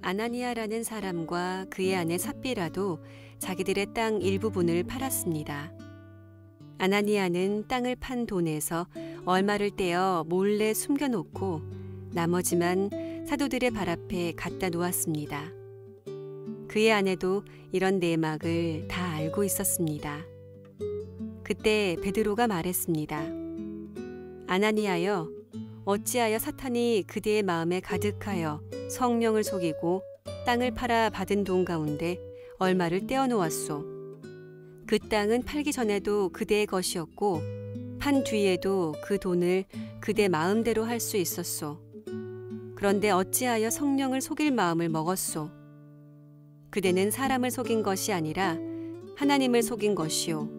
아나니아라는 사람과 그의 아내 삽비라도 자기들의 땅 일부분을 팔았습니다. 아나니아는 땅을 판 돈에서 얼마를 떼어 몰래 숨겨놓고 나머지만 사도들의 발 앞에 갖다 놓았습니다. 그의 아내도 이런 내막을 다 알고 있었습니다. 그때 베드로가 말했습니다. 아나니아여, 어찌하여 사탄이 그대의 마음에 가득하여 성령을 속이고 땅을 팔아 받은 돈 가운데 얼마를 떼어 놓았소. 그 땅은 팔기 전에도 그대의 것이었고 판 뒤에도 그 돈을 그대 마음대로 할 수 있었소. 그런데 어찌하여 성령을 속일 마음을 먹었소. 그대는 사람을 속인 것이 아니라 하나님을 속인 것이요.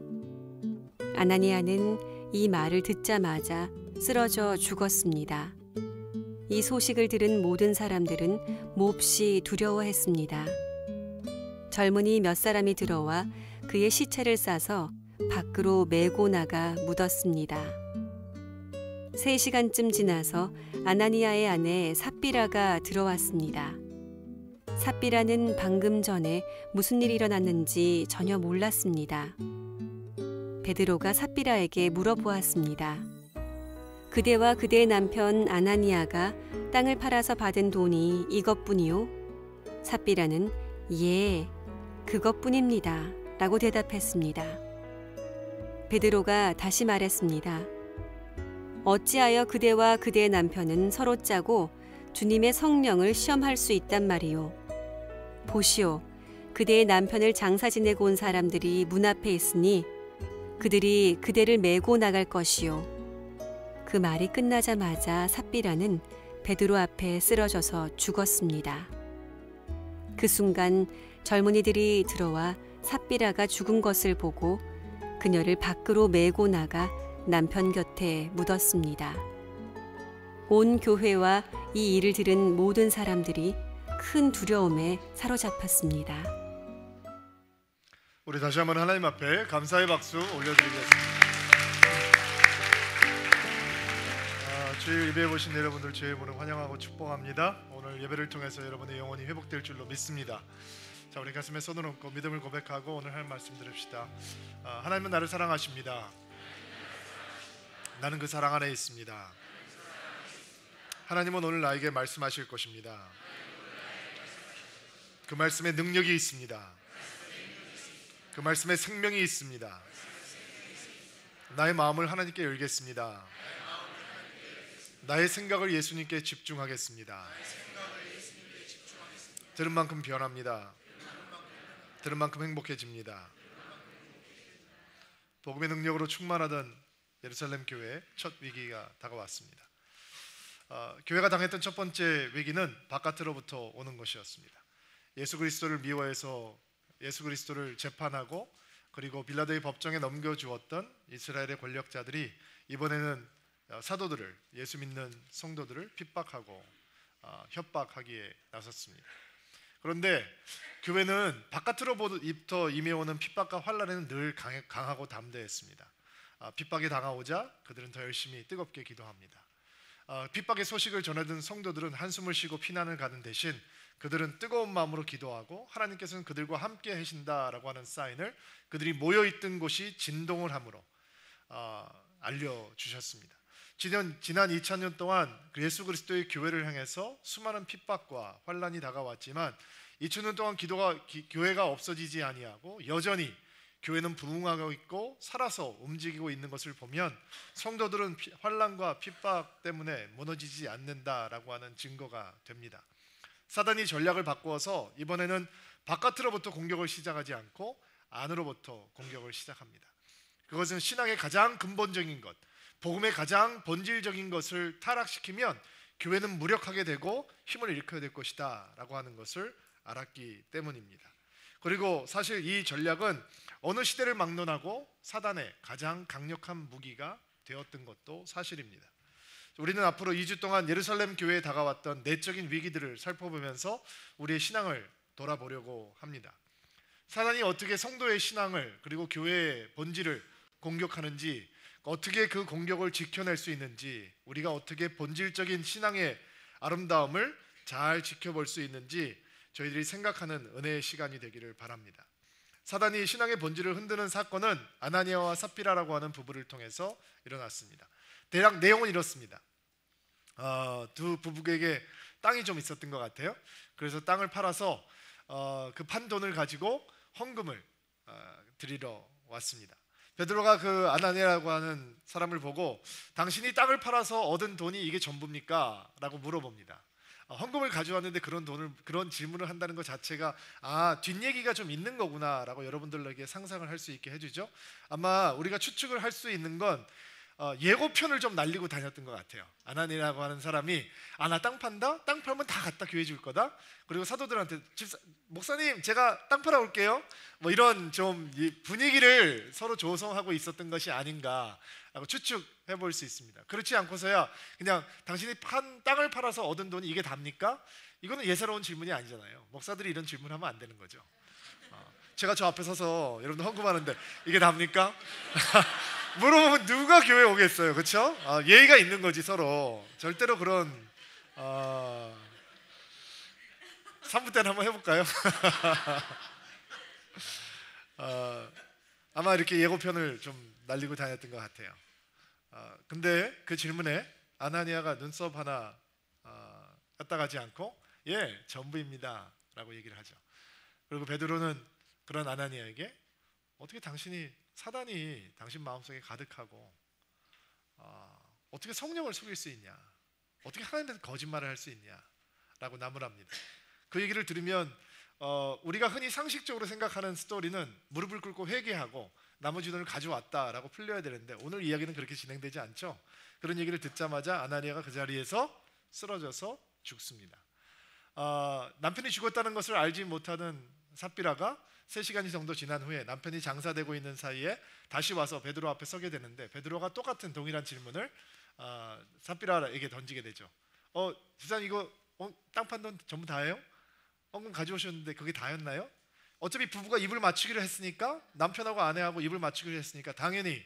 아나니아는 이 말을 듣자마자 쓰러져 죽었습니다. 이 소식을 들은 모든 사람들은 몹시 두려워했습니다. 젊은이 몇 사람이 들어와 그의 시체를 싸서 밖으로 메고 나가 묻었습니다. 3시간쯤 지나서 아나니아의 아내 삽비라가 들어왔습니다. 삽비라는 방금 전에 무슨 일이 일어났는지 전혀 몰랐습니다. 베드로가 삽비라에게 물어보았습니다. 그대와 그대의 남편 아나니아가 땅을 팔아서 받은 돈이 이것뿐이요? 삽비라는 예, 그것뿐입니다 라고 대답했습니다. 베드로가 다시 말했습니다. 어찌하여 그대와 그대의 남편은 서로 짜고 주님의 성령을 시험할 수 있단 말이요. 보시오, 그대의 남편을 장사 지내고 온 사람들이 문 앞에 있으니 그들이 그대를 메고 나갈 것이요. 그 말이 끝나자마자 삽비라는 베드로 앞에 쓰러져서 죽었습니다. 그 순간 젊은이들이 들어와 삽비라가 죽은 것을 보고 그녀를 밖으로 메고 나가 남편 곁에 묻었습니다. 온 교회와 이 일을 들은 모든 사람들이 큰 두려움에 사로잡혔습니다. 우리 다시 한번 하나님 앞에 감사의 박수 올려드리겠습니다. 주일 예배에 오신 여러분들 주의 문을 환영하고 축복합니다. 오늘 예배를 통해서 여러분의 영혼이 회복될 줄로 믿습니다. 자, 우리 가슴에 손을 얹고 믿음을 고백하고 오늘 할 말씀 들읍시다. 하나님은 나를 사랑하십니다. 나는 그 사랑 안에 있습니다. 하나님은 오늘 나에게 말씀하실 것입니다. 그 말씀에 능력이 있습니다. 그 말씀에 생명이 있습니다. 나의 마음을 하나님께 열겠습니다. 나의 생각을 예수님께 집중하겠습니다. 들은 만큼 변합니다. 들은 만큼 행복해집니다. 복음의 능력으로 충만하던 예루살렘 교회 첫 위기가 다가왔습니다. 교회가 당했던 첫 번째 위기는 바깥으로부터 오는 것이었습니다. 예수 그리스도를 미워해서 예수 그리스도를 재판하고 그리고 빌라도의 법정에 넘겨주었던 이스라엘의 권력자들이 이번에는 사도들을, 예수 믿는 성도들을 핍박하고 협박하기에 나섰습니다. 그런데 교회는 바깥으로부터 임해오는 핍박과 환난에는 늘 강하고 담대했습니다. 핍박이 다가오자 그들은 더 열심히 뜨겁게 기도합니다. 핍박의 소식을 전해든 성도들은 한숨을 쉬고 피난을 가는 대신 그들은 뜨거운 마음으로 기도하고 하나님께서는 그들과 함께 하신다라고 하는 사인을 그들이 모여있던 곳이 진동을 함으로 알려주셨습니다. 지난 2000년 동안 예수 그리스도의 교회를 향해서 수많은 핍박과 환난이 다가왔지만 2000년 동안 교회가 없어지지 아니하고 여전히 교회는 부흥하고 있고 살아서 움직이고 있는 것을 보면 성도들은 환난과 핍박 때문에 무너지지 않는다라고 하는 증거가 됩니다. 사단이 전략을 바꾸어서 이번에는 바깥으로부터 공격을 시작하지 않고 안으로부터 공격을 시작합니다. 그것은 신앙의 가장 근본적인 것, 복음의 가장 본질적인 것을 타락시키면 교회는 무력하게 되고 힘을 잃게 될 것이다 라고 하는 것을 알았기 때문입니다. 그리고 사실 이 전략은 어느 시대를 막론하고 사단의 가장 강력한 무기가 되었던 것도 사실입니다. 우리는 앞으로 2주 동안 예루살렘 교회에 다가왔던 내적인 위기들을 살펴보면서 우리의 신앙을 돌아보려고 합니다. 사단이 어떻게 성도의 신앙을 그리고 교회의 본질을 공격하는지, 어떻게 그 공격을 지켜낼 수 있는지, 우리가 어떻게 본질적인 신앙의 아름다움을 잘 지켜볼 수 있는지 저희들이 생각하는 은혜의 시간이 되기를 바랍니다. 사단이 신앙의 본질을 흔드는 사건은 아나니아와 삽비라라고 하는 부부를 통해서 일어났습니다. 대략 내용은 이렇습니다. 두 부부에게 땅이 좀 있었던 것 같아요. 그래서 땅을 팔아서 그 판 돈을 가지고 헌금을 드리러 왔습니다. 베드로가 그 아나니아라고 하는 사람을 보고 당신이 땅을 팔아서 얻은 돈이 이게 전부입니까? 라고 물어봅니다. 헌금을 가져왔는데 그런 질문을 한다는 것 자체가 뒷얘기가 좀 있는 거구나라고 여러분들에게 상상을 할 수 있게 해주죠. 아마 우리가 추측을 할 수 있는 건 예고편을 좀 날리고 다녔던 것 같아요. 아나니아라고 하는 사람이 나 땅 판다? 땅 팔면 다 갖다 교회 줄 거다. 그리고 사도들한테 목사님 제가 땅 팔아 올게요. 뭐 이런 좀 분위기를 서로 조성하고 있었던 것이 아닌가라고 추측해 볼 수 있습니다. 그렇지 않고서야 그냥 당신이 땅을 팔아서 얻은 돈이 이게 답니까? 이거는 예사로운 질문이 아니잖아요. 목사들이 이런 질문하면 안 되는 거죠. 제가 저 앞에 서서 여러분들 헌금하는데 이게 답니까? 물어보면 누가 교회 오겠어요, 그렇죠? 예의가 있는 거지 서로. 절대로 그런 3부 때는 한번 해볼까요? 아마 이렇게 예고편을 좀 날리고 다녔던 것 같아요. 근데 그 질문에 아나니아가 눈썹 하나 까딱하지 않고 전부입니다 라고 얘기를 하죠. 그리고 베드로는 그런 아나니아에게 어떻게 사단이 당신 마음속에 가득하고 어떻게 성령을 속일 수 있냐, 어떻게 하나님한테 거짓말을 할 수 있냐 라고 나무랍니다. 그 얘기를 들으면 우리가 흔히 상식적으로 생각하는 스토리는 무릎을 꿇고 회개하고 나머지 돈을 가져왔다라고 풀려야 되는데 오늘 이야기는 그렇게 진행되지 않죠. 그런 얘기를 듣자마자 아나니아가 그 자리에서 쓰러져서 죽습니다. 남편이 죽었다는 것을 알지 못하는 삽비라가 3시간이 정도 지난 후에 남편이 장사되고 있는 사이에 다시 와서 베드로 앞에 서게 되는데 베드로가 똑같은 동일한 질문을 삽비라에게 던지게 되죠. 집사님 이거 땅 판 돈 전부 다예요? 헌금 가져오셨는데 그게 다였나요? 어차피 부부가 입을 맞추기로 했으니까, 남편하고 아내하고 입을 맞추기로 했으니까 당연히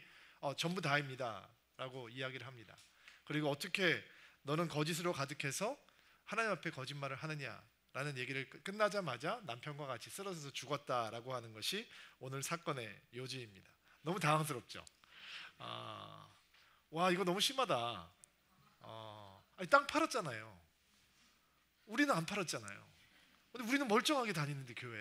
전부 다입니다 라고 이야기를 합니다. 그리고 어떻게 너는 거짓으로 가득해서 하나님 앞에 거짓말을 하느냐 라는 얘기를 끝나자마자 남편과 같이 쓰러져서 죽었다라고 하는 것이 오늘 사건의 요지입니다. 너무 당황스럽죠. 와 이거 너무 심하다. 아니, 땅 팔았잖아요. 우리는 안 팔았잖아요. 근데 우리는 멀쩡하게 다니는데 교회.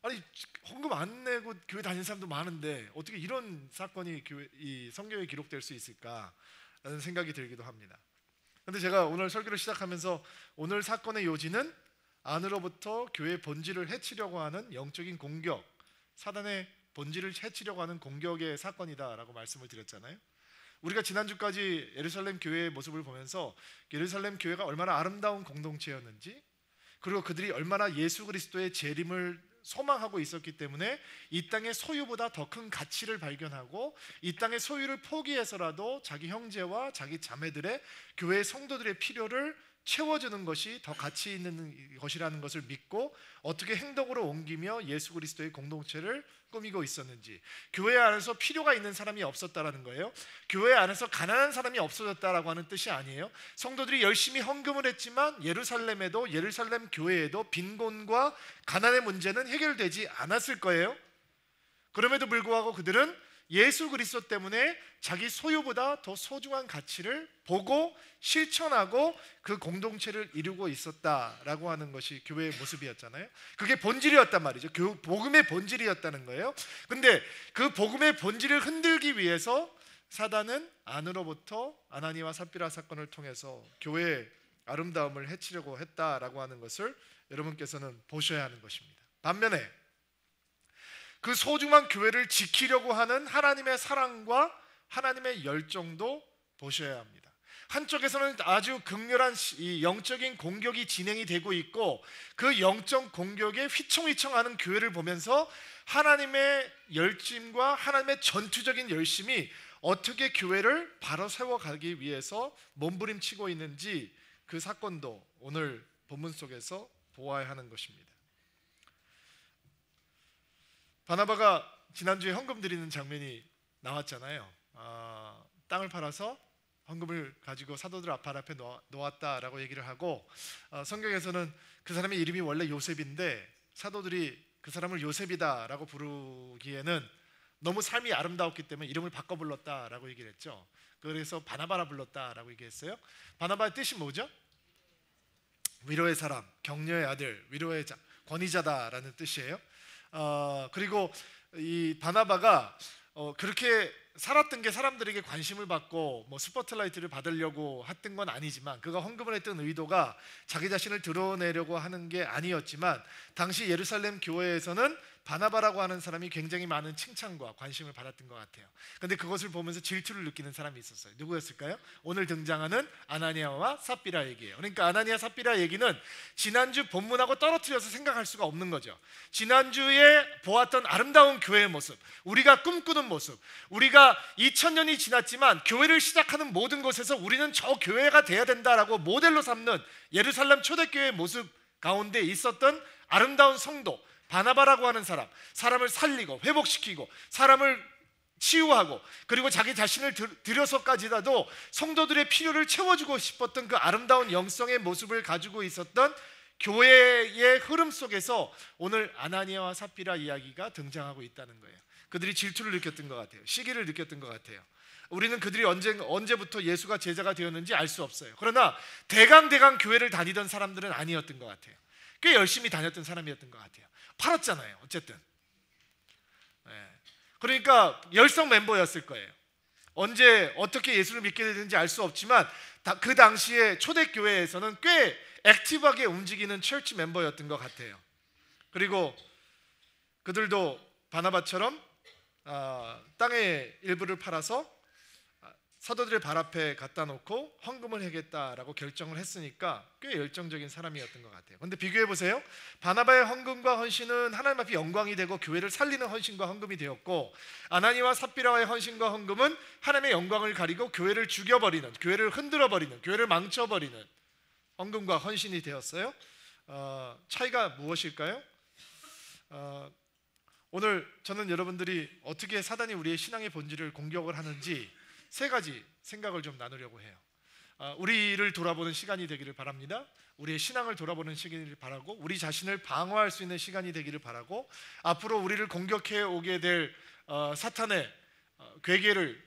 아니 헌금 안 내고 교회 다니는 사람도 많은데 어떻게 이런 사건이 이 성경에 기록될 수 있을까라는 생각이 들기도 합니다. 근데 제가 오늘 설교를 시작하면서 오늘 사건의 요지는 안으로부터 교회의 본질을 해치려고 하는 영적인 공격, 사단의 본질을 해치려고 하는 공격의 사건이다라고 말씀을 드렸잖아요. 우리가 지난주까지 예루살렘 교회의 모습을 보면서 예루살렘 교회가 얼마나 아름다운 공동체였는지, 그리고 그들이 얼마나 예수 그리스도의 재림을 소망하고 있었기 때문에 이 땅의 소유보다 더 큰 가치를 발견하고 이 땅의 소유를 포기해서라도 자기 형제와 자기 자매들의 교회 성도들의 필요를 채워주는 것이 더 가치 있는 것이라는 것을 믿고 어떻게 행동으로 옮기며 예수 그리스도의 공동체를 꾸미고 있었는지, 교회 안에서 필요가 있는 사람이 없었다라는 거예요. 교회 안에서 가난한 사람이 없어졌다라고 하는 뜻이 아니에요. 성도들이 열심히 헌금을 했지만 예루살렘에도, 예루살렘 교회에도 빈곤과 가난의 문제는 해결되지 않았을 거예요. 그럼에도 불구하고 그들은 예수 그리스도 때문에 자기 소유보다 더 소중한 가치를 보고 실천하고 그 공동체를 이루고 있었다라고 하는 것이 교회의 모습이었잖아요. 그게 본질이었단 말이죠. 복음의 본질이었다는 거예요. 근데 그 복음의 본질을 흔들기 위해서 사단은 안으로부터 아나니아와 삽비라 사건을 통해서 교회의 아름다움을 해치려고 했다라고 하는 것을 여러분께서는 보셔야 하는 것입니다. 반면에 그 소중한 교회를 지키려고 하는 하나님의 사랑과 하나님의 열정도 보셔야 합니다. 한쪽에서는 아주 극렬한 이 영적인 공격이 진행이 되고 있고 그 영적 공격에 휘청휘청하는 교회를 보면서 하나님의 열심과 하나님의 전투적인 열심이 어떻게 교회를 바로 세워가기 위해서 몸부림치고 있는지 그 사건도 오늘 본문 속에서 보아야 하는 것입니다. 바나바가 지난주에 헌금 드리는 장면이 나왔잖아요. 땅을 팔아서 헌금을 가지고 사도들 발 앞에 놓았다라고 얘기를 하고, 성경에서는 그 사람의 이름이 원래 요셉인데 사도들이 그 사람을 요셉이다라고 부르기에는 너무 삶이 아름다웠기 때문에 이름을 바꿔 불렀다라고 얘기를 했죠. 그래서 바나바라 불렀다라고 얘기했어요. 바나바의 뜻이 뭐죠? 위로의 사람, 격려의 아들, 위로의 권위자다라는 뜻이에요. 그리고 이 바나바가 그렇게 살았던 게 사람들에게 관심을 받고 뭐 스포트라이트를 받으려고 했던 건 아니지만, 그가 헌금을 했던 의도가 자기 자신을 드러내려고 하는 게 아니었지만, 당시 예루살렘 교회에서는 바나바라고 하는 사람이 굉장히 많은 칭찬과 관심을 받았던 것 같아요. 근데 그것을 보면서 질투를 느끼는 사람이 있었어요. 누구였을까요? 오늘 등장하는 아나니아와 삽비라 얘기예요. 그러니까 아나니아 삽비라 얘기는 지난주 본문하고 떨어뜨려서 생각할 수가 없는 거죠. 지난주에 보았던 아름다운 교회의 모습, 우리가 꿈꾸는 모습, 우리가 2000년이 지났지만 교회를 시작하는 모든 곳에서 우리는 저 교회가 돼야 된다라고 모델로 삼는 예루살렘 초대교회의 모습 가운데 있었던 아름다운 성도 바나바라고 하는 사람, 사람을 살리고 회복시키고 사람을 치유하고, 그리고 자기 자신을 들여서까지라도 성도들의 필요를 채워주고 싶었던 그 아름다운 영성의 모습을 가지고 있었던 교회의 흐름 속에서 오늘 아나니아와 삽비라 이야기가 등장하고 있다는 거예요. 그들이 질투를 느꼈던 것 같아요. 시기를 느꼈던 것 같아요. 우리는 그들이 언제부터 예수가 제자가 되었는지 알 수 없어요. 그러나 대강 교회를 다니던 사람들은 아니었던 것 같아요. 꽤 열심히 다녔던 사람이었던 것 같아요. 팔았잖아요. 어쨌든. 그러니까 열성 멤버였을 거예요. 언제 어떻게 예수를 믿게 되는지 알 수 없지만 그 당시에 초대교회에서는 꽤 액티브하게 움직이는 철치 멤버였던 것 같아요. 그리고 그들도 바나바처럼 땅의 일부를 팔아서 사도들의 발 앞에 갖다 놓고 헌금을 하겠다라고 결정을 했으니까 꽤 열정적인 사람이었던 것 같아요. 그런데 비교해 보세요. 바나바의 헌금과 헌신은 하나님 앞에 영광이 되고 교회를 살리는 헌신과 헌금이 되었고, 아나니와 삽비라의 헌신과 헌금은 하나님의 영광을 가리고 교회를 죽여버리는, 교회를 흔들어버리는, 교회를 망쳐버리는 헌금과 헌신이 되었어요. 차이가 무엇일까요? 오늘 저는 여러분들이 어떻게 사단이 우리의 신앙의 본질을 공격을 하는지 세 가지 생각을 좀 나누려고 해요. 우리를 돌아보는 시간이 되기를 바랍니다. 우리의 신앙을 돌아보는 시간을 바라고, 우리 자신을 방어할 수 있는 시간이 되기를 바라고, 앞으로 우리를 공격해 오게 될 사탄의 괴계를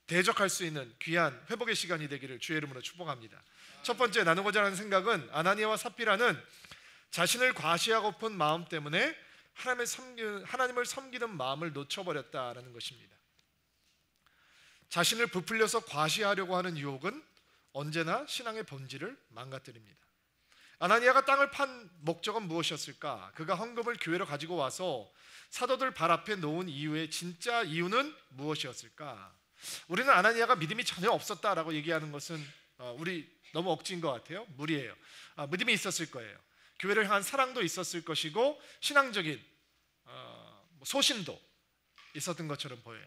대적할 수 있는 귀한 회복의 시간이 되기를 주의 이름으로 축복합니다. 첫 번째 나누고자 하는 생각은, 아나니아와 삽비라는 자신을 과시하고픈 마음 때문에 하나님을 섬기는 마음을 놓쳐버렸다라는 것입니다. 자신을 부풀려서 과시하려고 하는 유혹은 언제나 신앙의 본질을 망가뜨립니다. 아나니아가 땅을 판 목적은 무엇이었을까? 그가 헌금을 교회로 가지고 와서 사도들 발 앞에 놓은 이유의 진짜 이유는 무엇이었을까? 우리는 아나니아가 믿음이 전혀 없었다라고 얘기하는 것은 우리 너무 억지인 것 같아요. 무리예요. 믿음이 있었을 거예요. 교회를 향한 사랑도 있었을 것이고 신앙적인 소신도 있었던 것처럼 보여요.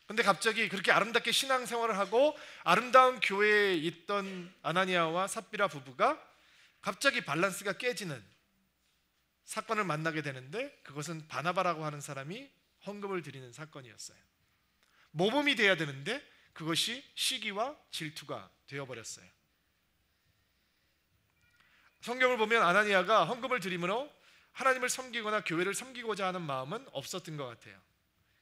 근데 갑자기 그렇게 아름답게 신앙생활을 하고 아름다운 교회에 있던 아나니아와 삽비라 부부가 갑자기 밸런스가 깨지는 사건을 만나게 되는데, 그것은 바나바라고 하는 사람이 헌금을 드리는 사건이었어요. 모범이 돼야 되는데 그것이 시기와 질투가 되어버렸어요. 성경을 보면 아나니아가 헌금을 드림으로 하나님을 섬기거나 교회를 섬기고자 하는 마음은 없었던 것 같아요.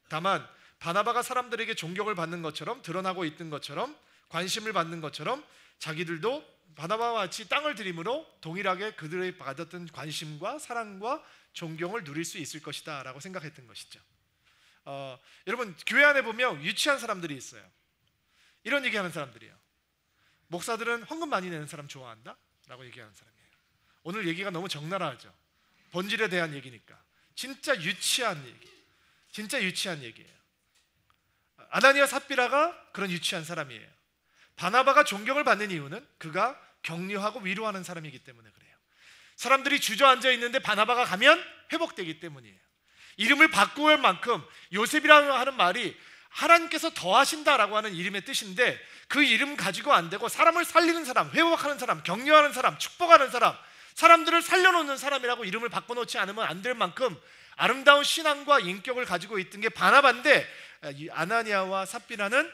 다만 바나바가 사람들에게 존경을 받는 것처럼, 드러나고 있던 것처럼, 관심을 받는 것처럼 자기들도 바나바와 같이 땅을 드림으로 동일하게 그들의 받았던 관심과 사랑과 존경을 누릴 수 있을 것이다 라고 생각했던 것이죠. 여러분, 교회 안에 보면 유치한 사람들이 있어요. 이런 얘기하는 사람들이에요. 목사들은 헌금 많이 내는 사람 좋아한다 라고 얘기하는 사람이에요. 오늘 얘기가 너무 적나라하죠. 본질에 대한 얘기니까. 진짜 유치한 얘기, 진짜 유치한 얘기예요. 아나니아 삽비라가 그런 유치한 사람이에요. 바나바가 존경을 받는 이유는 그가 격려하고 위로하는 사람이기 때문에 그래요. 사람들이 주저앉아 있는데 바나바가 가면 회복되기 때문이에요. 이름을 바꾸을 만큼 요셉이라고 하는 말이 하나님께서 더하신다라고 하는 이름의 뜻인데, 그 이름 가지고 안 되고 사람을 살리는 사람, 회복하는 사람, 격려하는 사람, 축복하는 사람, 사람들을 살려놓는 사람이라고 이름을 바꿔놓지 않으면 안 될 만큼 아름다운 신앙과 인격을 가지고 있던 게 바나바인데, 아나니아와 삽비라는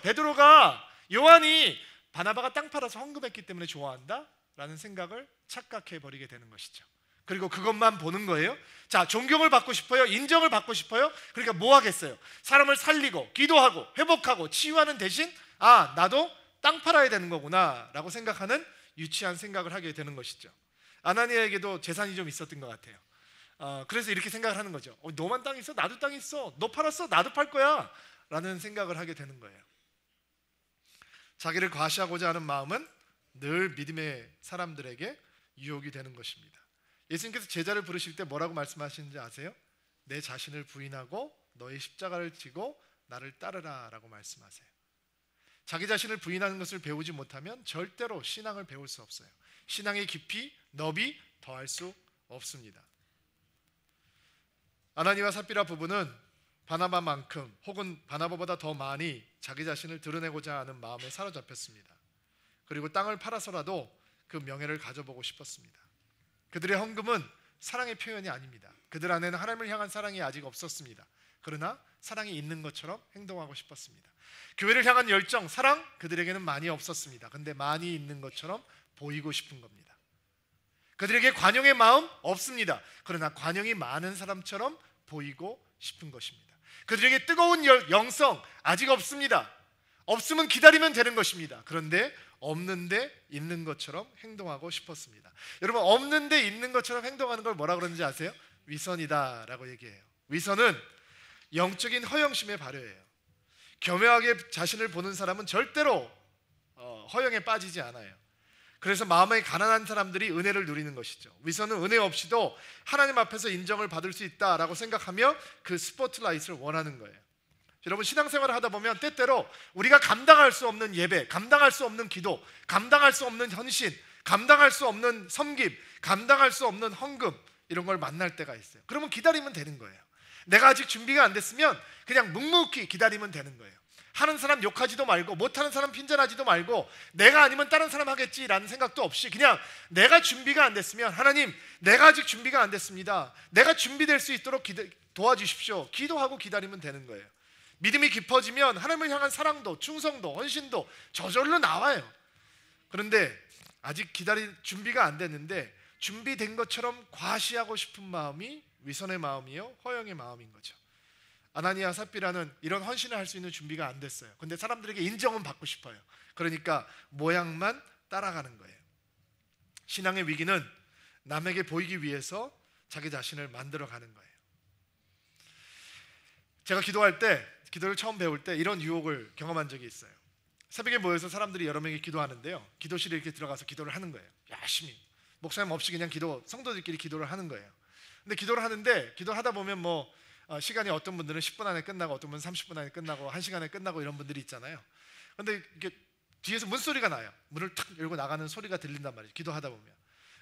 베드로가 요한이 바나바가 땅 팔아서 헌금했기 때문에 좋아한다? 라는 생각을 착각해 버리게 되는 것이죠. 그리고 그것만 보는 거예요. 자, 존경을 받고 싶어요? 인정을 받고 싶어요? 그러니까 뭐 하겠어요? 사람을 살리고 기도하고 회복하고 치유하는 대신 나도 땅 팔아야 되는 거구나 라고 생각하는 유치한 생각을 하게 되는 것이죠. 아나니아에게도 재산이 좀 있었던 것 같아요. 그래서 이렇게 생각을 하는 거죠. 너만 땅 있어? 나도 땅 있어. 너 팔았어? 나도 팔 거야 라는 생각을 하게 되는 거예요. 자기를 과시하고자 하는 마음은 늘 믿음의 사람들에게 유혹이 되는 것입니다. 예수님께서 제자를 부르실 때 뭐라고 말씀하시는지 아세요? 내 자신을 부인하고 너의 십자가를 지고 나를 따르라 라고 말씀하세요. 자기 자신을 부인하는 것을 배우지 못하면 절대로 신앙을 배울 수 없어요. 신앙의 깊이, 너비 더할 수 없습니다. 아나니와 삽비라 부부는 바나바만큼 혹은 바나바보다 더 많이 자기 자신을 드러내고자 하는 마음에 사로잡혔습니다. 그리고 땅을 팔아서라도 그 명예를 가져보고 싶었습니다. 그들의 헌금은 사랑의 표현이 아닙니다. 그들 안에는 하나님을 향한 사랑이 아직 없었습니다. 그러나 사랑이 있는 것처럼 행동하고 싶었습니다. 교회를 향한 열정, 사랑 그들에게는 많이 없었습니다. 근데 많이 있는 것처럼 보이고 싶은 겁니다. 그들에게 관용의 마음 없습니다. 그러나 관용이 많은 사람처럼 보이고 싶은 것입니다. 그들에게 뜨거운 영성 아직 없습니다. 없으면 기다리면 되는 것입니다. 그런데 없는데 있는 것처럼 행동하고 싶었습니다. 여러분, 없는데 있는 것처럼 행동하는 걸 뭐라 그러는지 아세요? 위선이다 라고 얘기해요. 위선은 영적인 허영심의 발효예요. 교묘하게 자신을 보는 사람은 절대로 허영에 빠지지 않아요. 그래서 마음에 가난한 사람들이 은혜를 누리는 것이죠. 위선은 은혜 없이도 하나님 앞에서 인정을 받을 수 있다라고 생각하며 그 스포트라이트를 원하는 거예요. 여러분, 신앙생활을 하다 보면 때때로 우리가 감당할 수 없는 예배, 감당할 수 없는 기도, 감당할 수 없는 헌신, 감당할 수 없는 섬김, 감당할 수 없는 헌금, 이런 걸 만날 때가 있어요. 그러면 기다리면 되는 거예요. 내가 아직 준비가 안 됐으면 그냥 묵묵히 기다리면 되는 거예요. 하는 사람 욕하지도 말고 못하는 사람 핀잔하지도 말고 내가 아니면 다른 사람 하겠지라는 생각도 없이 그냥 내가 준비가 안 됐으면 하나님, 내가 아직 준비가 안 됐습니다. 내가 준비될 수 있도록 도와주십시오. 기도하고 기다리면 되는 거예요. 믿음이 깊어지면 하나님을 향한 사랑도 충성도 헌신도 저절로 나와요. 그런데 아직 기다릴 준비가 안 됐는데 준비된 것처럼 과시하고 싶은 마음이 위선의 마음이요 허영의 마음인 거죠. 아나니아 삽비라는 이런 헌신을 할 수 있는 준비가 안 됐어요. 근데 사람들에게 인정은 받고 싶어요. 그러니까 모양만 따라가는 거예요. 신앙의 위기는 남에게 보이기 위해서 자기 자신을 만들어가는 거예요. 제가 기도를 처음 배울 때 이런 유혹을 경험한 적이 있어요. 새벽에 모여서 사람들이 여러 명이 기도하는데요, 기도실에 이렇게 들어가서 기도를 하는 거예요. 열심히 목사님 없이 그냥 성도들끼리 기도를 하는 거예요. 근데 기도를 하는데 기도하다 보면 시간이 어떤 분들은 10분 안에 끝나고 어떤 분은 30분 안에 끝나고 1시간에 끝나고 이런 분들이 있잖아요. 근데 이게 뒤에서 문소리가 나요. 문을 탁 열고 나가는 소리가 들린단 말이에요, 기도하다 보면.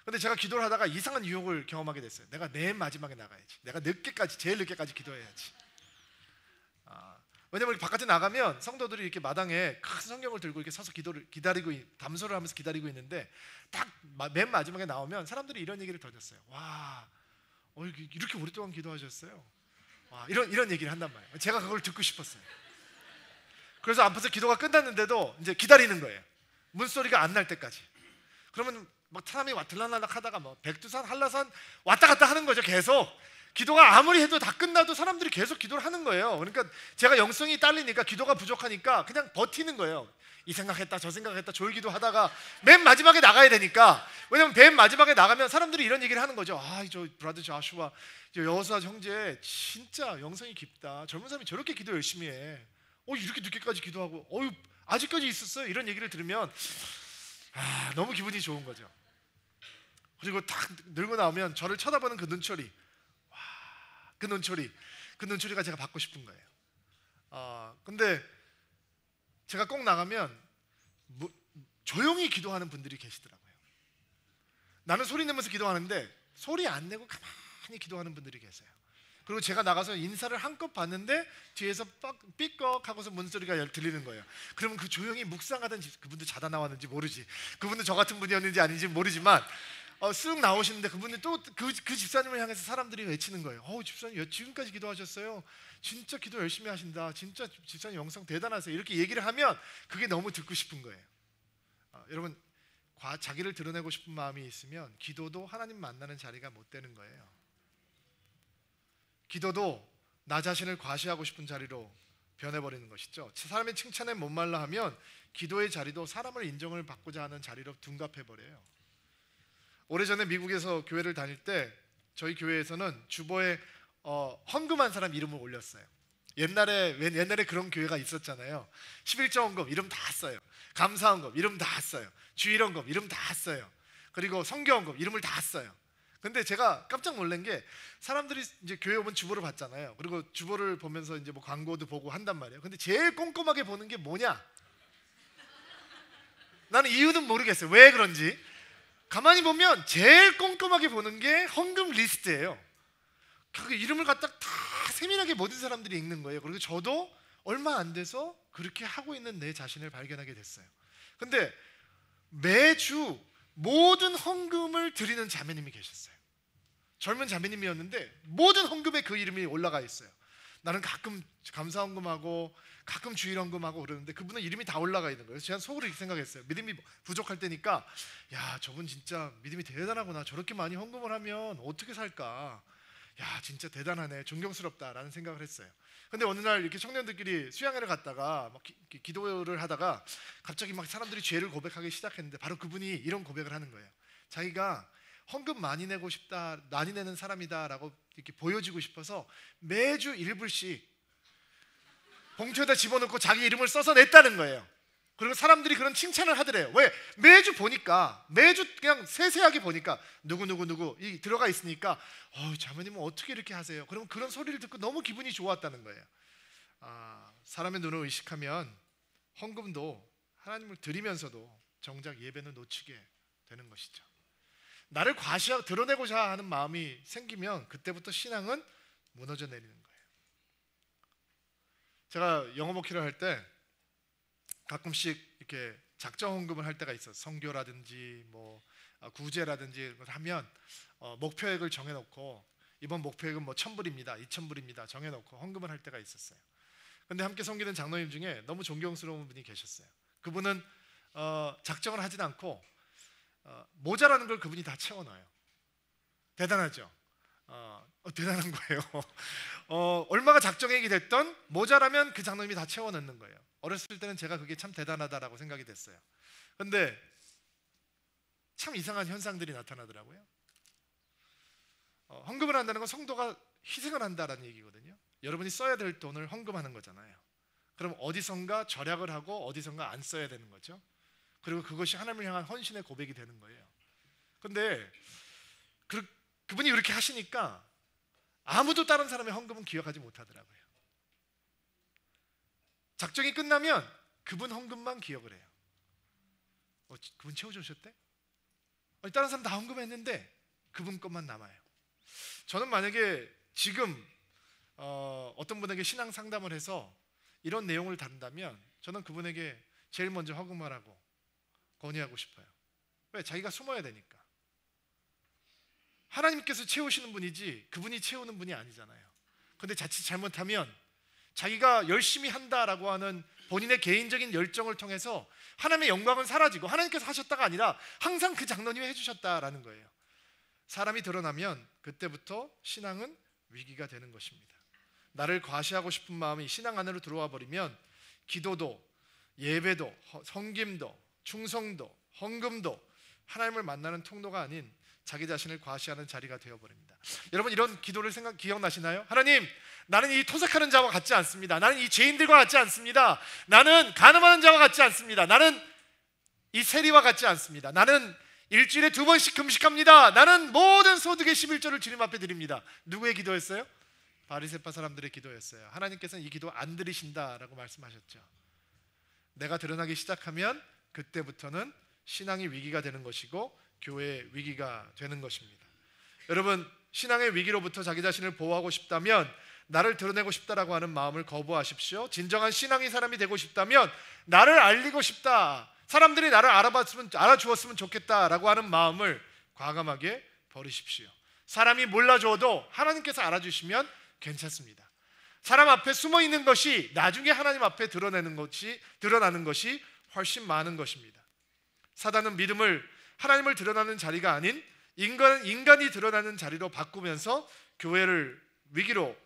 근데 제가 기도를 하다가 이상한 유혹을 경험하게 됐어요. 내가 맨 마지막에 나가야지. 내가 제일 늦게까지 기도해야지. 왜냐면 바깥에 나가면 성도들이 이렇게 마당에 큰 성경을 들고 이렇게 서서 기다리고 담소를 하면서 기다리고 있는데 딱 맨 마지막에 나오면 사람들이 이런 얘기를 던졌어요. 와, 이렇게 오랫동안 기도하셨어요? 와, 이런 얘기를 한단 말이에요. 제가 그걸 듣고 싶었어요. 그래서 앞에서 기도가 끝났는데도 이제 기다리는 거예요. 문소리가 안 날 때까지. 그러면 막 사람이 들락날락 하다가 백두산, 한라산 왔다 갔다 하는 거죠. 계속 기도가 아무리 해도 다 끝나도 사람들이 계속 기도를 하는 거예요. 그러니까 제가 영성이 딸리니까 기도가 부족하니까 그냥 버티는 거예요. 이 생각했다 저 생각했다 졸기도 하다가 맨 마지막에 나가야 되니까. 왜냐면 맨 마지막에 나가면 사람들이 이런 얘기를 하는 거죠. 저 브라더 자슈아, 여호수아 형제 진짜 영성이 깊다. 젊은 사람이 저렇게 기도 열심히 해. 이렇게 늦게까지 기도하고 아직까지 있었어요. 이런 얘기를 들으면 너무 기분이 좋은 거죠. 그리고 딱 늙고 나오면 저를 쳐다보는 그 눈초리, 그 눈초리가 제가 받고 싶은 거예요. 근데 제가 꼭 나가면 조용히 기도하는 분들이 계시더라고요. 나는 소리 내면서 기도하는데 소리 안 내고 가만히 기도하는 분들이 계세요. 그리고 제가 나가서 인사를 한껏 받는데 뒤에서 삐걱 하고서 문소리가 들리는 거예요. 그러면 그 조용히 묵상하던 그분도 자다 나왔는지 모르지, 그분도 저 같은 분이었는지 아닌지 모르지만 쓱 나오시는데 그분이 또 그 집사님을 향해서 사람들이 외치는 거예요. 집사님 지금까지 기도하셨어요. 진짜 기도 열심히 하신다. 진짜 집사님 영성 대단하세요. 이렇게 얘기를 하면 그게 너무 듣고 싶은 거예요. 여러분, 자기를 드러내고 싶은 마음이 있으면 기도도 하나님 만나는 자리가 못 되는 거예요. 기도도 나 자신을 과시하고 싶은 자리로 변해버리는 것이죠. 사람의 칭찬에 목말라 하면 기도의 자리도 사람을 인정을 받고자 하는 자리로 둔갑해버려요. 오래전에 미국에서 교회를 다닐 때 저희 교회에서는 주보에 헌금한 사람 이름을 올렸어요. 옛날에 그런 교회가 있었잖아요. 11조 헌금 이름 다 써요. 감사 헌금 이름 다 써요. 주일 헌금 이름 다 써요. 그리고 성교 헌금 이름을 다 써요. 근데 제가 깜짝 놀란 게 사람들이 이제 교회 오면 주보를 봤잖아요. 그리고 주보를 보면서 이제 뭐 광고도 보고 한단 말이에요. 근데 제일 꼼꼼하게 보는 게 뭐냐? 나는 이유는 모르겠어요. 왜 그런지. 가만히 보면 제일 꼼꼼하게 보는 게 헌금 리스트예요. 그 이름을 갖다 다 세밀하게 모든 사람들이 읽는 거예요. 그리고 저도 얼마 안 돼서 그렇게 하고 있는 내 자신을 발견하게 됐어요. 근데 매주 모든 헌금을 드리는 자매님이 계셨어요. 젊은 자매님이었는데 모든 헌금에 그 이름이 올라가 있어요. 나는 가끔 감사 헌금하고 가끔 주일 헌금하고 그러는데 그분은 이름이 다 올라가 있는 거예요. 제가 속으로 이렇게 생각했어요. 믿음이 부족할 때니까 야, 저분 진짜 믿음이 대단하구나. 저렇게 많이 헌금을 하면 어떻게 살까? 야, 진짜 대단하네. 존경스럽다라는 생각을 했어요. 근데 어느 날 이렇게 청년들끼리 수양회를 갔다가 막 기도를 하다가 갑자기 막 사람들이 죄를 고백하기 시작했는데 바로 그분이 이런 고백을 하는 거예요. 자기가 헌금 많이 내고 싶다, 많이 내는 사람이다라고 이렇게 보여지고 싶어서 매주 1불씩 봉투에다 집어넣고 자기 이름을 써서 냈다는 거예요. 그리고 사람들이 그런 칭찬을 하더래요. 왜? 매주 보니까, 매주 그냥 세세하게 보니까 누구 이 들어가 있으니까 자매님은 어떻게 이렇게 하세요? 그러면 그런 소리를 듣고 너무 기분이 좋았다는 거예요. 사람의 눈을 의식하면 헌금도 하나님을 드리면서도 정작 예배는 놓치게 되는 것이죠. 나를 과시하고 드러내고자 하는 마음이 생기면 그때부터 신앙은 무너져 내리는 거예요. 제가 영어 목회를 할 때 가끔씩 이렇게 작정 헌금을 할 때가 있어요. 선교라든지 뭐 구제라든지 하면 목표액을 정해놓고 이번 목표액은 뭐 1,000불입니다, 2,000불입니다 정해놓고 헌금을 할 때가 있었어요. 근데 함께 섬기는 장로님 중에 너무 존경스러운 분이 계셨어요. 그분은 작정을 하진 않고 모자라는 걸 그분이 다 채워넣어요. 대단하죠? 대단한 거예요. 얼마가 작정액이 됐던 모자라면 그 장로님이 다 채워넣는 거예요. 어렸을 때는 제가 그게 참 대단하다라고 생각이 됐어요. 근데 참 이상한 현상들이 나타나더라고요. 헌금을 한다는 건 성도가 희생을 한다라는 얘기거든요. 여러분이 써야 될 돈을 헌금하는 거잖아요. 그럼 어디선가 절약을 하고 어디선가 안 써야 되는 거죠. 그리고 그것이 하나님을 향한 헌신의 고백이 되는 거예요. 근데 그분이 그렇게 하시니까 아무도 다른 사람의 헌금은 기억하지 못하더라고요. 작정이 끝나면 그분 헌금만 기억을 해요. 그분 채워주셨대? 다른 사람 다 헌금했는데 그분 것만 남아요. 저는 만약에 지금 어떤 분에게 신앙 상담을 해서 이런 내용을 다룬다면 저는 그분에게 제일 먼저 헌금하라고 권유하고 싶어요. 왜? 자기가 숨어야 되니까. 하나님께서 채우시는 분이지 그분이 채우는 분이 아니잖아요. 근데 자칫 잘못하면 자기가 열심히 한다라고 하는 본인의 개인적인 열정을 통해서 하나님의 영광은 사라지고 하나님께서 하셨다가 아니라 항상 그 장로님이 해주셨다라는 거예요. 사람이 드러나면 그때부터 신앙은 위기가 되는 것입니다. 나를 과시하고 싶은 마음이 신앙 안으로 들어와 버리면 기도도, 예배도, 섬김도, 충성도, 헌금도 하나님을 만나는 통로가 아닌 자기 자신을 과시하는 자리가 되어버립니다. 여러분, 이런 기도를 기억나시나요? 하나님, 나는 이 토색하는 자와 같지 않습니다. 나는 이 죄인들과 같지 않습니다. 나는 간음하는 자와 같지 않습니다. 나는 이 세리와 같지 않습니다. 나는 일주일에 2번씩 금식합니다. 나는 모든 소득의 11조를 주님 앞에 드립니다. 누구의 기도였어요? 바리새파 사람들의 기도였어요. 하나님께서는 이 기도 안 들으신다라고 말씀하셨죠. 내가 드러나기 시작하면 그때부터는 신앙이 위기가 되는 것이고 교회의 위기가 되는 것입니다. 여러분, 신앙의 위기로부터 자기 자신을 보호하고 싶다면 나를 드러내고 싶다라고 하는 마음을 거부하십시오. 진정한 신앙의 사람이 되고 싶다면 나를 알리고 싶다, 사람들이 나를 알아주었으면 좋겠다라고 하는 마음을 과감하게 버리십시오. 사람이 몰라줘도 하나님께서 알아주시면 괜찮습니다. 사람 앞에 숨어 있는 것이 나중에 하나님 앞에 드러나는 것이 훨씬 많은 것입니다. 사단은 믿음을 하나님을 드러나는 자리가 아닌 인간이 드러나는 자리로 바꾸면서 교회를 위기로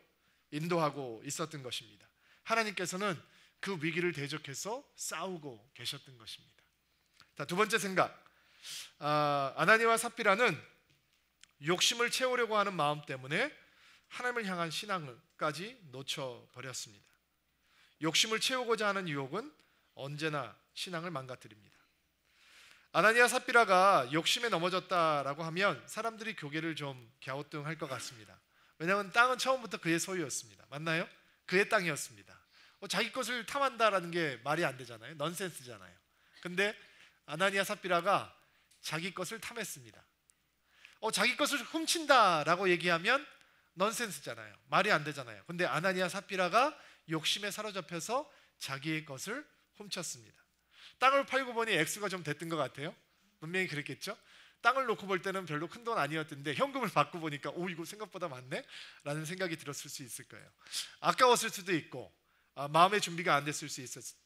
인도하고 있었던 것입니다. 하나님께서는 그 위기를 대적해서 싸우고 계셨던 것입니다. 자, 두 번째 생각, 아나니와 삽비라는 욕심을 채우려고 하는 마음 때문에 하나님을 향한 신앙까지 놓쳐버렸습니다. 욕심을 채우고자 하는 유혹은 언제나 신앙을 망가뜨립니다. 아나니아 삽비라가 욕심에 넘어졌다라고 하면 사람들이 고개를 좀 갸우뚱할 것 같습니다. 왜냐하면 땅은 처음부터 그의 소유였습니다. 맞나요? 그의 땅이었습니다. 자기 것을 탐한다라는 게 말이 안 되잖아요. 넌센스잖아요. 근데 아나니아 삽비라가 자기 것을 탐했습니다. 자기 것을 훔친다라고 얘기하면 넌센스잖아요. 말이 안 되잖아요. 근데 아나니아 삽비라가 욕심에 사로잡혀서 자기의 것을 훔쳤습니다. 땅을 팔고 보니 액수가 좀 됐던 것 같아요. 분명히 그랬겠죠. 땅을 놓고 볼 때는 별로 큰 돈 아니었던데 현금을 받고 보니까 이거 생각보다 많네? 라는 생각이 들었을 수 있을 거예요. 아까웠을 수도 있고 마음의 준비가 안 됐을 수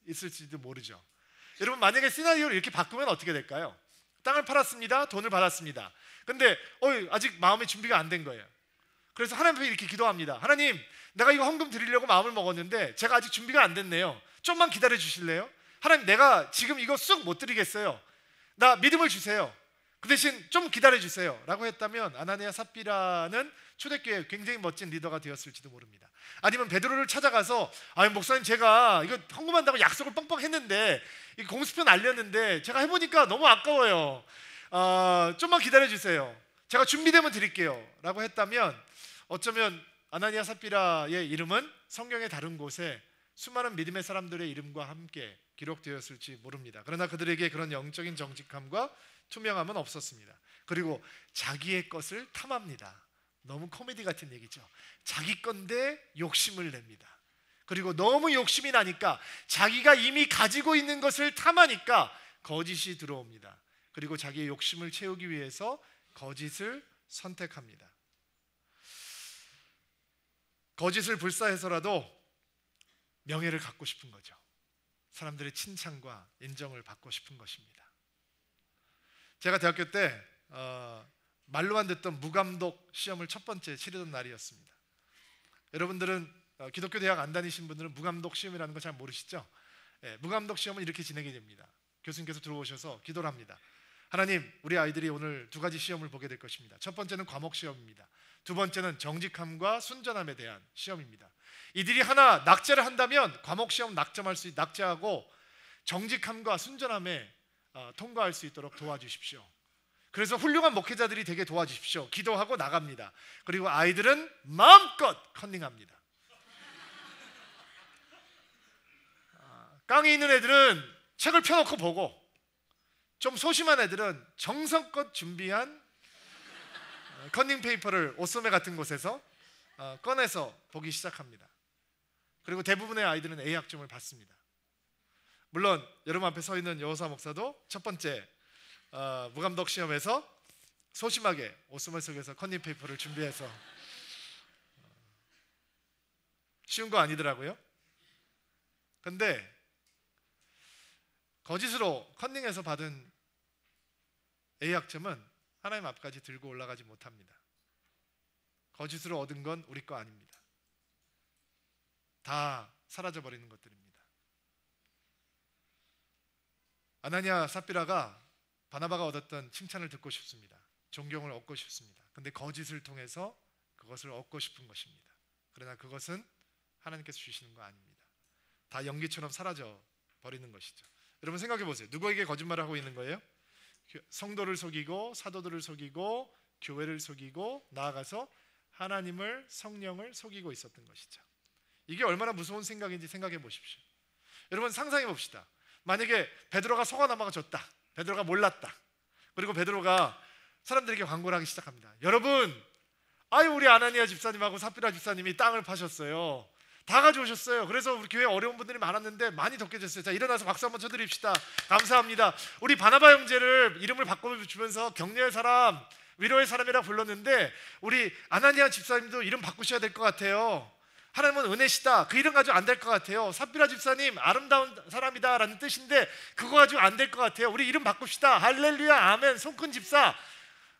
있을지도 모르죠. 여러분, 만약에 시나리오를 이렇게 바꾸면 어떻게 될까요? 땅을 팔았습니다. 돈을 받았습니다. 근데 아직 마음의 준비가 안 된 거예요. 그래서 하나님 앞에 이렇게 기도합니다. 하나님, 내가 이거 헌금 드리려고 마음을 먹었는데 제가 아직 준비가 안 됐네요. 좀만 기다려 주실래요? 하나님, 내가 지금 이거 쑥 못 드리겠어요. 나 믿음을 주세요. 그 대신 좀 기다려 주세요 라고 했다면 아나니아 삽비라는 초대교회 굉장히 멋진 리더가 되었을지도 모릅니다. 아니면 베드로를 찾아가서 목사님, 제가 이거 헌금한다고 약속을 뻥뻥 했는데 이 공수표 날렸는데 제가 해보니까 너무 아까워요. 좀만 기다려 주세요. 제가 준비되면 드릴게요 라고 했다면 어쩌면 아나니아 삽비라의 이름은 성경의 다른 곳에 수많은 믿음의 사람들의 이름과 함께 기록되었을지 모릅니다. 그러나 그들에게 그런 영적인 정직함과 투명함은 없었습니다. 그리고 자기의 것을 탐합니다. 너무 코미디 같은 얘기죠. 자기 건데 욕심을 냅니다. 그리고 너무 욕심이 나니까 자기가 이미 가지고 있는 것을 탐하니까 거짓이 들어옵니다. 그리고 자기의 욕심을 채우기 위해서 거짓을 선택합니다. 거짓을 불사해서라도 명예를 갖고 싶은 거죠. 사람들의 칭찬과 인정을 받고 싶은 것입니다. 제가 대학교 때 말로만 듣던 무감독 시험을 첫 번째 치르던 날이었습니다. 여러분들은 기독교 대학 안 다니신 분들은 무감독 시험이라는 거 잘 모르시죠? 무감독 시험은 이렇게 진행이 됩니다. 교수님께서 들어오셔서 기도를 합니다. 하나님, 우리 아이들이 오늘 두 가지 시험을 보게 될 것입니다. 첫 번째는 과목 시험입니다. 두 번째는 정직함과 순전함에 대한 시험입니다. 이들이 하나 낙제를 한다면 과목 시험 낙제하고 정직함과 순전함에 통과할 수 있도록 도와주십시오. 그래서 훌륭한 목회자들이 되게 도와주십시오. 기도하고 나갑니다. 그리고 아이들은 마음껏 컨닝합니다. 깡이 있는 애들은 책을 펴놓고 보고, 좀 소심한 애들은 정성껏 준비한 컨닝 페이퍼를 옷소매 같은 곳에서 꺼내서 보기 시작합니다. 그리고 대부분의 아이들은 A학점을 받습니다. 물론 여러분 앞에 서 있는 여호사 목사도 첫 번째 무감독 시험에서 소심하게 옷소매 속에서 컨닝 페이퍼를 준비해서 쉬운 거 아니더라고요. 근데 거짓으로 컨닝해서 받은 A학점은 하나님 앞까지 들고 올라가지 못합니다. 거짓으로 얻은 건 우리 거 아닙니다. 다 사라져버리는 것들입니다. 아나니아 삽비라가 바나바가 얻었던 칭찬을 듣고 싶습니다. 존경을 얻고 싶습니다. 근데 거짓을 통해서 그것을 얻고 싶은 것입니다. 그러나 그것은 하나님께서 주시는 거 아닙니다. 다 연기처럼 사라져 버리는 것이죠. 여러분 생각해 보세요. 누구에게 거짓말을 하고 있는 거예요? 성도를 속이고 사도들을 속이고 교회를 속이고 나아가서 하나님을, 성령을 속이고 있었던 것이죠. 이게 얼마나 무서운 생각인지 생각해 보십시오. 여러분 상상해 봅시다. 만약에 베드로가 속아 넘어가졌다. 베드로가 몰랐다. 그리고 베드로가 사람들에게 광고를 하기 시작합니다. 여러분, 우리 아나니아 집사님하고 삽비라 집사님이 땅을 파셨어요. 다 가져오셨어요. 그래서 우리 교회 어려운 분들이 많았는데 많이 덮개졌어요. 자, 일어나서 박수 한번 쳐드립시다. 감사합니다. 우리 바나바 형제를 이름을 바꿔주면서 격려의 사람, 위로의 사람이라 불렀는데 우리 아나니아 집사님도 이름 바꾸셔야 될 것 같아요. 하나님은 은혜시다. 그 이름 가지고 안 될 것 같아요. 삽비라 집사님 아름다운 사람이다 라는 뜻인데 그거 가지고 안 될 것 같아요. 우리 이름 바꿉시다. 할렐루야 아멘. 손큰 집사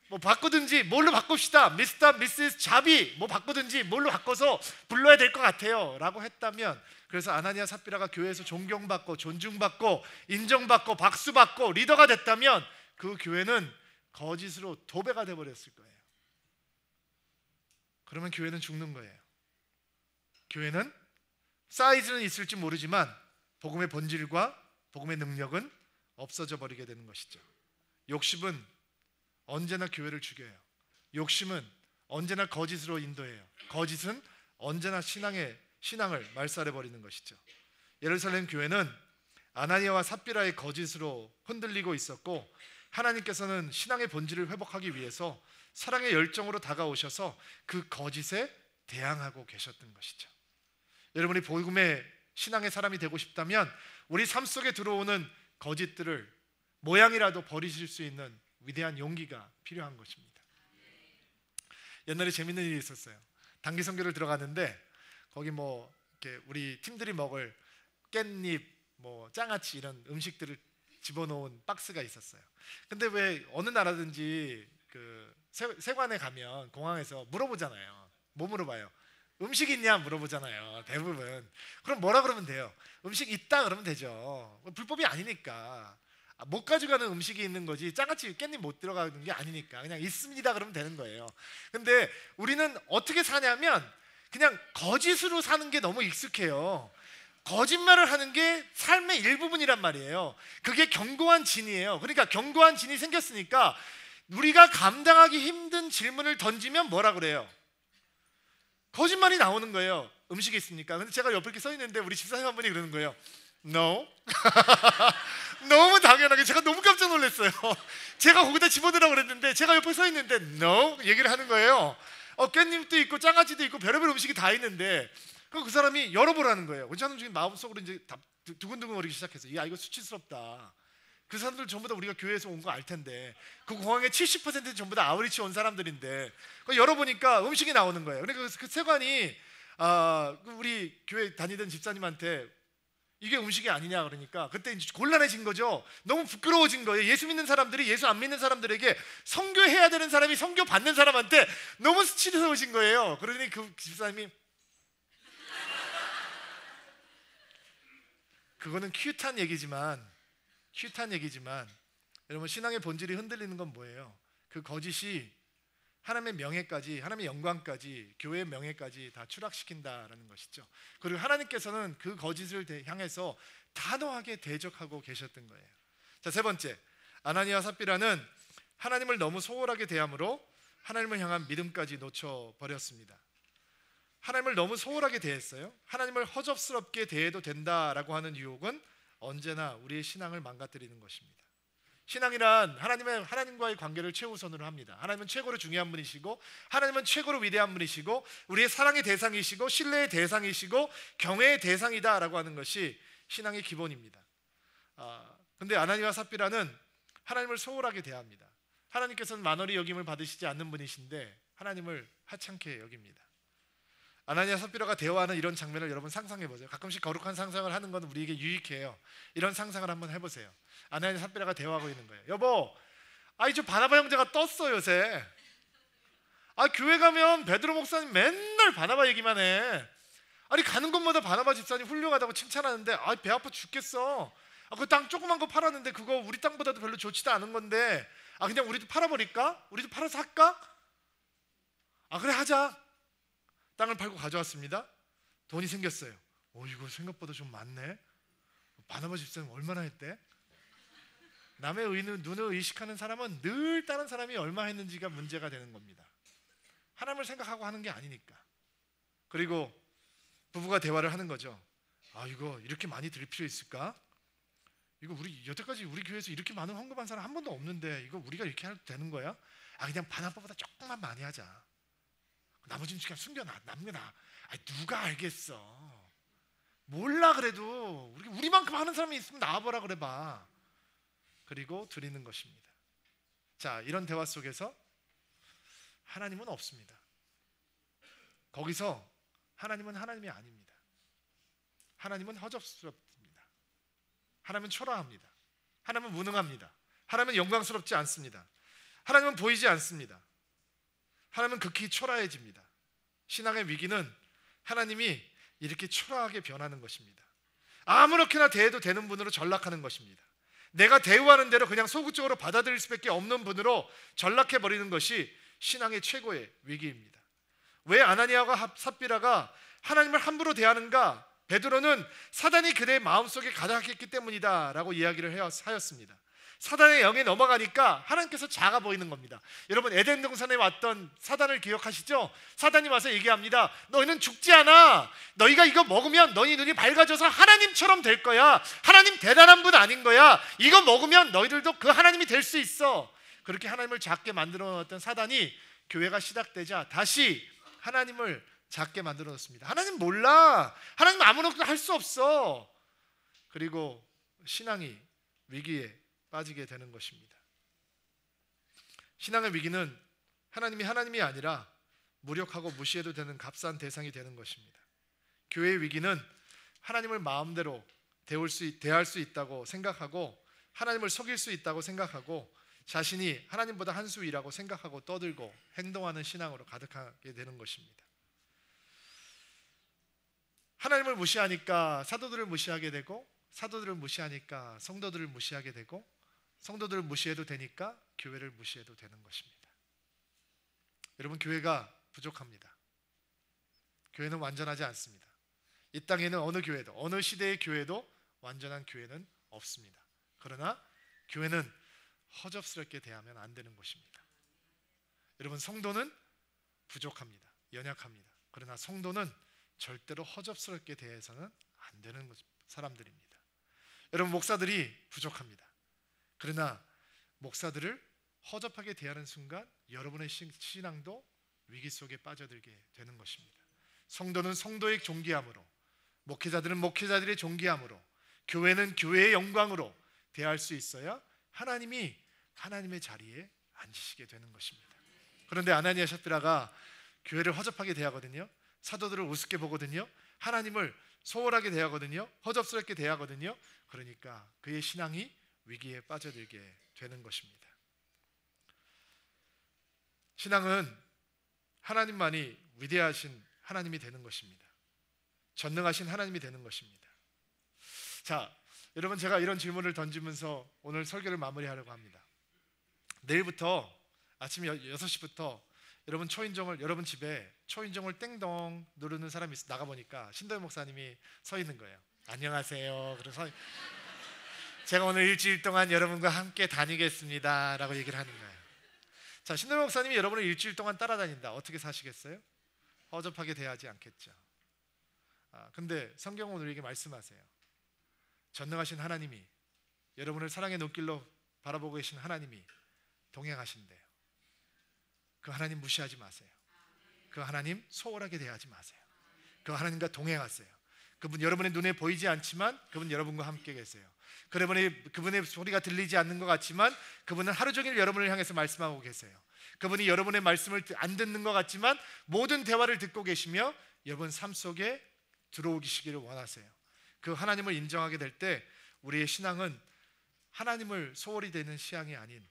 뭐 바꾸든지 뭘로 바꿉시다. 미스터 미시스 자비 뭐 바꾸든지 뭘로 바꿔서 불러야 될 것 같아요 라고 했다면, 그래서 아나니아 삽비라가 교회에서 존경받고 존중받고 인정받고 박수받고 리더가 됐다면 그 교회는 거짓으로 도배가 돼버렸을 거예요. 그러면 교회는 죽는 거예요. 교회는 사이즈는 있을지 모르지만 복음의 본질과 복음의 능력은 없어져 버리게 되는 것이죠. 욕심은 언제나 교회를 죽여요. 욕심은 언제나 거짓으로 인도해요. 거짓은 언제나 신앙을 말살해 버리는 것이죠. 예루살렘 교회는 아나니아와 삽비라의 거짓으로 흔들리고 있었고, 하나님께서는 신앙의 본질을 회복하기 위해서 사랑의 열정으로 다가오셔서 그 거짓에 대항하고 계셨던 것이죠. 여러분이 복음의 신앙의 사람이 되고 싶다면 우리 삶 속에 들어오는 거짓들을 모양이라도 버리실 수 있는 위대한 용기가 필요한 것입니다. 옛날에 재밌는 일이 있었어요. 단기 선교를 들어갔는데 거기 뭐 이렇게 우리 팀들이 먹을 깻잎, 뭐 장아찌 이런 음식들을 집어넣은 박스가 있었어요. 근데 왜 어느 나라든지 그 세관에 가면 공항에서 물어보잖아요. 뭐 물어봐요? 음식 있냐 물어보잖아요. 대부분. 그럼 뭐라 그러면 돼요? 음식 있다 그러면 되죠. 불법이 아니니까. 못 가져가는 음식이 있는 거지 장아찌 깻잎 못 들어가는 게 아니니까 그냥 있습니다 그러면 되는 거예요. 근데 우리는 어떻게 사냐면 그냥 거짓으로 사는 게 너무 익숙해요. 거짓말을 하는 게 삶의 일부분이란 말이에요. 그게 견고한 진이에요. 그러니까 견고한 진이 생겼으니까 우리가 감당하기 힘든 질문을 던지면 뭐라 그래요? 거짓말이 나오는 거예요. 음식이 있습니까? 근데 제가 옆에 이렇게 서 있는데 우리 집사님 한 분이 그러는 거예요. No. 너무 당연하게 제가 너무 깜짝 놀랐어요. 제가 거기다 집어넣으라고 그랬는데 제가 옆에 서 있는데 No 얘기를 하는 거예요. 깻잎도 있고 장아찌도 있고 별의별 음식이 다 있는데 그 사람이 열어보라는 거예요. 저는 지금 마음속으로 이제 두근두근거리기 시작했어요. 야 이거 수치스럽다. 그 사람들 전부 다 우리가 교회에서 온 거 알 텐데 그 공항의 70%는 전부 다 아우리치 온 사람들인데 열어보니까 음식이 나오는 거예요. 그러니까 그 세관이 우리 교회 다니던 집사님한테 이게 음식이 아니냐 그러니까 그때 이제 곤란해진 거죠. 너무 부끄러워진 거예요. 예수 믿는 사람들이 예수 안 믿는 사람들에게 선교해야 되는 사람이 선교 받는 사람한테 너무 수치스러워진 거예요. 그러니 그 집사님이 그거는 큐트한 얘기지만 여러분 신앙의 본질이 흔들리는 건 뭐예요? 그 거짓이 하나님의 명예까지, 하나님의 영광까지, 교회의 명예까지 다 추락시킨다라는 것이죠. 그리고 하나님께서는 그 거짓을 향해서 단호하게 대적하고 계셨던 거예요. 자, 세 번째, 아나니아 삽비라는 하나님을 너무 소홀하게 대함으로 하나님을 향한 믿음까지 놓쳐버렸습니다. 하나님을 너무 소홀하게 대했어요. 하나님을 허접스럽게 대해도 된다라고 하는 유혹은 언제나 우리의 신앙을 망가뜨리는 것입니다. 신앙이란 하나님과의 관계를 최우선으로 합니다. 하나님은 최고로 중요한 분이시고 하나님은 최고로 위대한 분이시고 우리의 사랑의 대상이시고 신뢰의 대상이시고 경외의 대상이다라고 하는 것이 신앙의 기본입니다. 근데 아나니아와 삽비라는 하나님을 소홀하게 대합니다. 하나님께서는 만월의 여김을 받으시지 않는 분이신데 하나님을 하찮게 여깁니다. 아나니아 삽비라가 대화하는 이런 장면을 여러분 상상해보세요. 가끔씩 거룩한 상상을 하는 건 우리에게 유익해요. 이런 상상을 한번 해보세요. 아나니아 삽비라가 대화하고 있는 거예요. 여보, 저 바나바 형제가 떴어 요새. 교회 가면 베드로 목사님 맨날 바나바 얘기만 해. 아니 가는 곳마다 바나바 집사님 훌륭하다고 칭찬하는데 배 아파 죽겠어. 그 땅 조그만 거 팔았는데 그거 우리 땅보다도 별로 좋지도 않은 건데 그냥 우리도 팔아버릴까? 우리도 팔아서 할까? 그래 하자. 땅을 팔고 가져왔습니다. 돈이 생겼어요. 이거 생각보다 좀 많네. 바나바 집사님 얼마나 했대? 남의 눈을 의식하는 사람은 늘 다른 사람이 얼마 했는지가 문제가 되는 겁니다. 하나님을 생각하고 하는 게 아니니까. 그리고 부부가 대화를 하는 거죠. 이거 이렇게 많이 드릴 필요 있을까? 이거 우리 여태까지 우리 교회에서 이렇게 많은 헌금한 사람 한 번도 없는데 이거 우리가 이렇게 해도 되는 거야? 그냥 바나바보다 조금만 많이 하자. 나머지는 그냥 남겨놔. 누가 알겠어? 몰라 그래도 우리만큼 하는 사람이 있으면 나와보라 그래 봐. 그리고 드리는 것입니다. 자, 이런 대화 속에서 하나님은 없습니다. 거기서 하나님은 하나님이 아닙니다. 하나님은 허접스럽습니다. 하나님은 초라합니다. 하나님은 무능합니다. 하나님은 영광스럽지 않습니다. 하나님은 보이지 않습니다. 하나님은 극히 초라해집니다. 신앙의 위기는 하나님이 이렇게 초라하게 변하는 것입니다. 아무렇게나 대해도 되는 분으로 전락하는 것입니다. 내가 대우하는 대로 그냥 소극적으로 받아들일 수밖에 없는 분으로 전락해버리는 것이 신앙의 최고의 위기입니다. 왜 아나니아와 삽비라가 하나님을 함부로 대하는가? 베드로는 사단이 그들의 마음속에 가득했기 때문이다 라고 이야기를 하였습니다. 사단의 영에 넘어가니까 하나님께서 작아 보이는 겁니다. 여러분, 에덴 동산에 왔던 사단을 기억하시죠? 사단이 와서 얘기합니다. 너희는 죽지 않아. 너희가 이거 먹으면 너희 눈이 밝아져서 하나님처럼 될 거야. 하나님 대단한 분 아닌 거야. 이거 먹으면 너희들도 그 하나님이 될 수 있어. 그렇게 하나님을 작게 만들어 놓았던 사단이 교회가 시작되자 다시 하나님을 작게 만들어 놓습니다. 하나님 몰라. 하나님 아무렇게나 할 수 없어. 그리고 신앙이 위기에 빠지게 되는 것입니다. 신앙의 위기는 하나님이 아니라 무력하고 무시해도 되는 값싼 대상이 되는 것입니다. 교회의 위기는 하나님을 마음대로 대할 수 있다고 생각하고 하나님을 속일 수 있다고 생각하고 자신이 하나님보다 한 수 위라고 생각하고 떠들고 행동하는 신앙으로 가득하게 되는 것입니다. 하나님을 무시하니까 사도들을 무시하게 되고 사도들을 무시하니까 성도들을 무시하게 되고 성도들을 무시해도 되니까 교회를 무시해도 되는 것입니다. 여러분, 교회가 부족합니다. 교회는 완전하지 않습니다. 이 땅에는 어느 교회도 어느 시대의 교회도 완전한 교회는 없습니다. 그러나 교회는 허접스럽게 대하면 안 되는 것입니다. 여러분, 성도는 부족합니다. 연약합니다. 그러나 성도는 절대로 허접스럽게 대해서는 안 되는 사람들입니다. 여러분, 목사들이 부족합니다. 그러나 목사들을 허접하게 대하는 순간 여러분의 신앙도 위기 속에 빠져들게 되는 것입니다. 성도는 성도의 존귀함으로, 목회자들은 목회자들의 존귀함으로, 교회는 교회의 영광으로 대할 수 있어야 하나님이 하나님의 자리에 앉으시게 되는 것입니다. 그런데 아나니아 삽비라가 교회를 허접하게 대하거든요. 사도들을 우습게 보거든요. 하나님을 소홀하게 대하거든요. 허접스럽게 대하거든요. 그러니까 그의 신앙이 위기에 빠져들게 되는 것입니다. 신앙은 하나님만이 위대하신 하나님이 되는 것입니다. 전능하신 하나님이 되는 것입니다. 자, 여러분, 제가 이런 질문을 던지면서 오늘 설교를 마무리하려고 합니다. 내일부터 아침 6시부터 여러분 여러분 집에 초인종을 땡동 누르는 사람이 나가보니까 신도현 목사님이 서 있는 거예요. 안녕하세요. 그래서 제가 오늘 일주일 동안 여러분과 함께 다니겠습니다 라고 얘기를 하는 거예요. 자, 신도현 목사님이 여러분을 일주일 동안 따라다닌다. 어떻게 사시겠어요? 허접하게 대하지 않겠죠. 근데 성경은 우리에게 말씀하세요. 전능하신 하나님이, 여러분을 사랑의 눈길로 바라보고 계신 하나님이 동행하신대요. 그 하나님 무시하지 마세요. 그 하나님 소홀하게 대하지 마세요. 그 하나님과 동행하세요. 그분 여러분의 눈에 보이지 않지만 그분 여러분과 함께 계세요. 그분의 소리가 들리지 않는 것 같지만 그분은 하루 종일 여러분을 향해서 말씀하고 계세요. 그분이 여러분의 말씀을 안 듣는 것 같지만 모든 대화를 듣고 계시며 여러분 삶 속에 들어오시기를 원하세요. 그 하나님을 인정하게 될 때 우리의 신앙은 하나님을 소홀히 되는 신앙이 아닌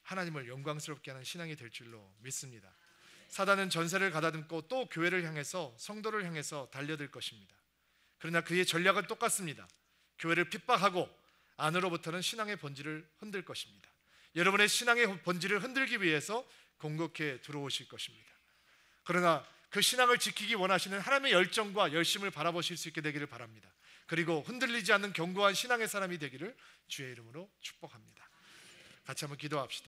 하나님을 영광스럽게 하는 신앙이 될 줄로 믿습니다. 사단은 전세를 가다듬고 또 교회를 향해서 성도를 향해서 달려들 것입니다. 그러나 그의 전략은 똑같습니다. 교회를 핍박하고 안으로부터는 신앙의 본질을 흔들 것입니다. 여러분의 신앙의 본질을 흔들기 위해서 공격해 들어오실 것입니다. 그러나 그 신앙을 지키기 원하시는 하나님의 열정과 열심을 바라보실 수 있게 되기를 바랍니다. 그리고 흔들리지 않는 견고한 신앙의 사람이 되기를 주의 이름으로 축복합니다. 같이 한번 기도합시다.